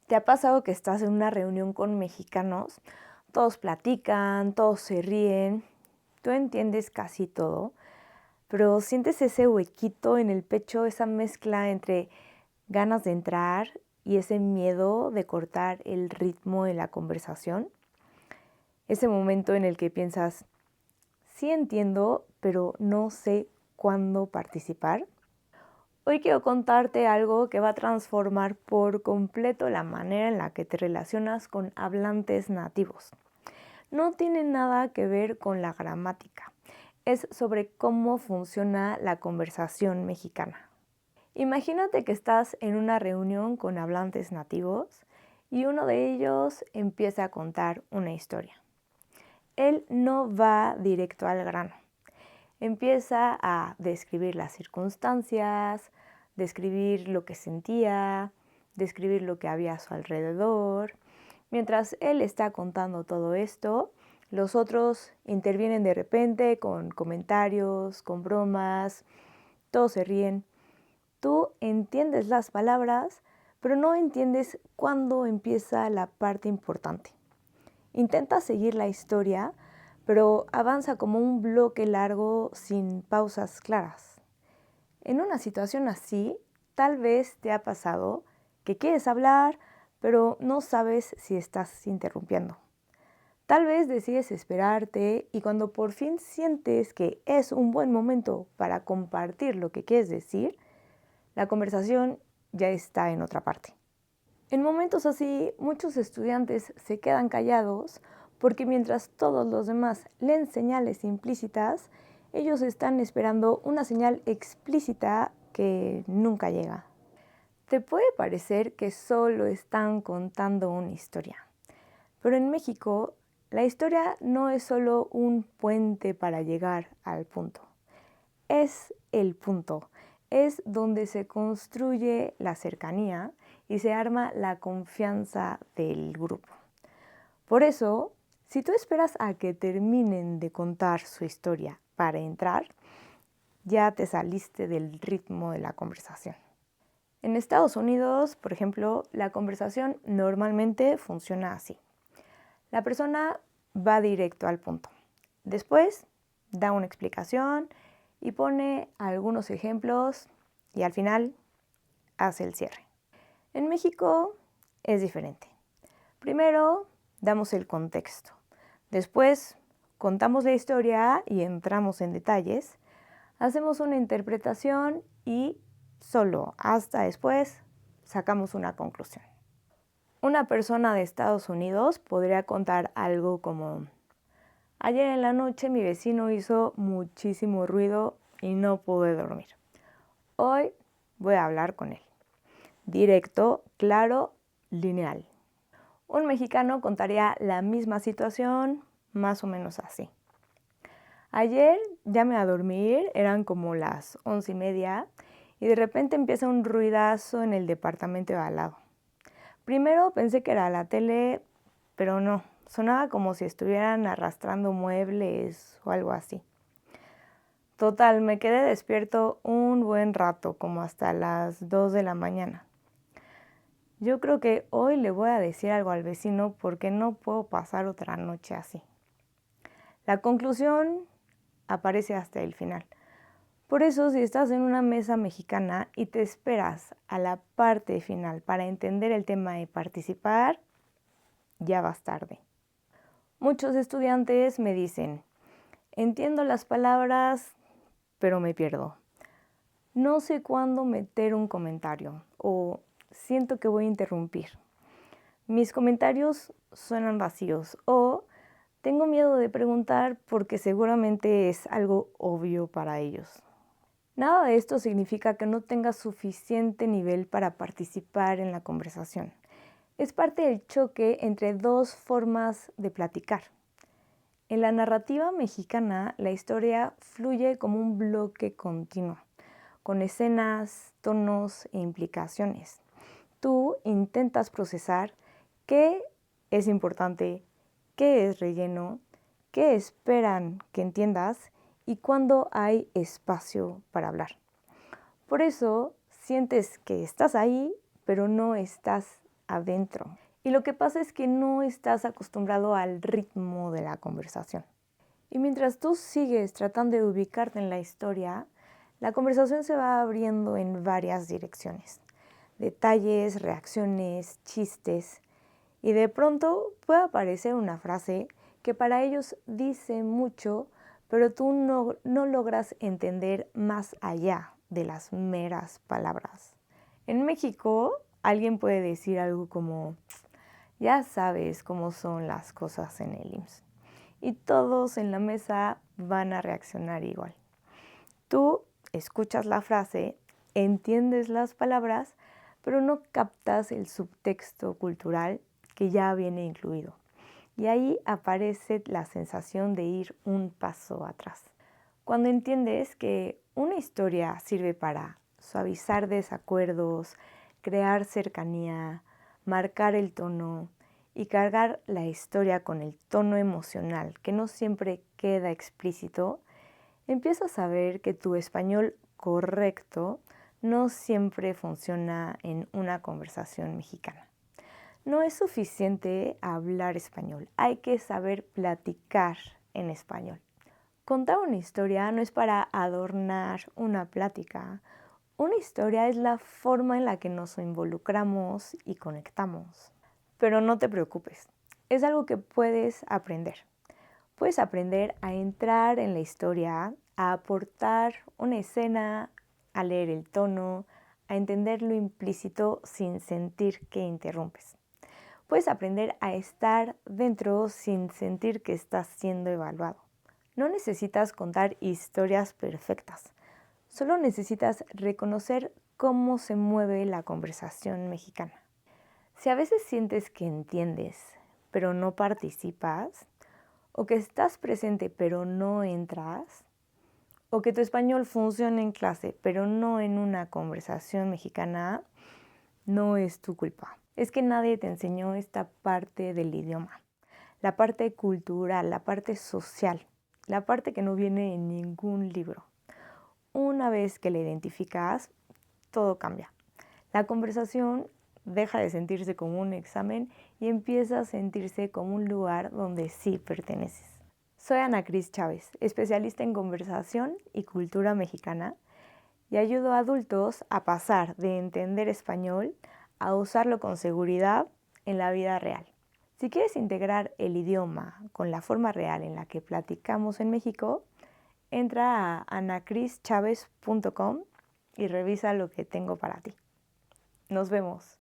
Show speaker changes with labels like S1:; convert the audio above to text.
S1: ¿Te ha pasado que estás en una reunión con mexicanos? Todos platican, todos se ríen, tú entiendes casi todo, pero sientes ese huequito en el pecho, esa mezcla entre ganas de entrar y ese miedo de cortar el ritmo de la conversación. Ese momento en el que piensas, sí entiendo, pero no sé cuándo participar. Hoy quiero contarte algo que va a transformar por completo la manera en la que te relacionas con hablantes nativos. No tiene nada que ver con la gramática, es sobre cómo funciona la conversación mexicana. Imagínate que estás en una reunión con hablantes nativos y uno de ellos empieza a contar una historia. Él no va directo al grano. Empieza a describir las circunstancias, describir lo que sentía, describir lo que había a su alrededor. Mientras él está contando todo esto, los otros intervienen de repente con comentarios, con bromas, todos se ríen. Tú entiendes las palabras, pero no entiendes cuándo empieza la parte importante. Intenta seguir la historia, pero avanza como un bloque largo sin pausas claras. En una situación así, tal vez te ha pasado que quieres hablar, pero no sabes si estás interrumpiendo. Tal vez decides esperarte y cuando por fin sientes que es un buen momento para compartir lo que quieres decir, la conversación ya está en otra parte. En momentos así, muchos estudiantes se quedan callados porque mientras todos los demás leen señales implícitas, ellos están esperando una señal explícita que nunca llega. Te puede parecer que solo están contando una historia, pero en México la historia no es solo un puente para llegar al punto. Es el punto, es donde se construye la cercanía y se arma la confianza del grupo. Por eso, si tú esperas a que terminen de contar su historia para entrar, ya te saliste del ritmo de la conversación. En Estados Unidos, por ejemplo, la conversación normalmente funciona así. La persona va directo al punto. Después da una explicación y pone algunos ejemplos y al final hace el cierre. En México es diferente. Primero damos el contexto. Después contamos la historia y entramos en detalles. Hacemos una interpretación y solo hasta después sacamos una conclusión. Una persona de Estados Unidos podría contar algo como: ayer en la noche mi vecino hizo muchísimo ruido y no pude dormir. Hoy voy a hablar con él. Directo, claro, lineal. Un mexicano contaría la misma situación más o menos así. Ayer ya me a dormir, eran como las 11:30 y de repente empieza un ruidazo en el departamento de al lado. Primero pensé que era la tele, pero no, sonaba como si estuvieran arrastrando muebles o algo así. Total, me quedé despierto un buen rato, como hasta las 2 de la mañana. Yo creo que hoy le voy a decir algo al vecino porque no puedo pasar otra noche así. La conclusión aparece hasta el final. Por eso, si estás en una mesa mexicana y te esperas a la parte final para entender el tema y participar, ya vas tarde. Muchos estudiantes me dicen: entiendo las palabras, pero me pierdo. No sé cuándo meter un comentario o siento que voy a interrumpir. Mis comentarios suenan vacíos o tengo miedo de preguntar porque seguramente es algo obvio para ellos. Nada de esto significa que no tengas suficiente nivel para participar en la conversación. Es parte del choque entre dos formas de platicar. En la narrativa mexicana, la historia fluye como un bloque continuo, con escenas, tonos e implicaciones. Tú intentas procesar qué es importante, qué es relleno, qué esperan que entiendas y cuándo hay espacio para hablar. Por eso sientes que estás ahí, pero no estás adentro. Y lo que pasa es que no estás acostumbrado al ritmo de la conversación. Y mientras tú sigues tratando de ubicarte en la historia, la conversación se va abriendo en varias direcciones. Detalles, reacciones, chistes. Y de pronto puede aparecer una frase que para ellos dice mucho, pero tú no logras entender más allá de las meras palabras. En México, alguien puede decir algo como, ya sabes cómo son las cosas en el IMSS. Y todos en la mesa van a reaccionar igual. Tú escuchas la frase, entiendes las palabras, pero no captas el subtexto cultural que ya viene incluido. Y ahí aparece la sensación de ir un paso atrás. Cuando entiendes que una historia sirve para suavizar desacuerdos, crear cercanía, marcar el tono y cargar la historia con el tono emocional que no siempre queda explícito, empiezas a ver que tu español correcto no siempre funciona en una conversación mexicana. No es suficiente hablar español, hay que saber platicar en español. Contar una historia no es para adornar una plática. Una historia es la forma en la que nos involucramos y conectamos. Pero no te preocupes, es algo que puedes aprender. Puedes aprender a entrar en la historia, a aportar una escena, a leer el tono, a entender lo implícito sin sentir que interrumpes. Puedes aprender a estar dentro sin sentir que estás siendo evaluado. No necesitas contar historias perfectas, solo necesitas reconocer cómo se mueve la conversación mexicana. Si a veces sientes que entiendes, pero no participas, o que estás presente pero no entras, o que tu español funciona en clase pero no en una conversación mexicana, no es tu culpa. Es que nadie te enseñó esta parte del idioma, la parte cultural, la parte social, la parte que no viene en ningún libro. Una vez que la identificas, todo cambia. La conversación deja de sentirse como un examen y empieza a sentirse como un lugar donde sí perteneces. Soy Ana Cris Chávez, especialista en conversación y cultura mexicana, y ayudo a adultos a pasar de entender español a usarlo con seguridad en la vida real. Si quieres integrar el idioma con la forma real en la que platicamos en México, entra a anacrischavez.com y revisa lo que tengo para ti. Nos vemos.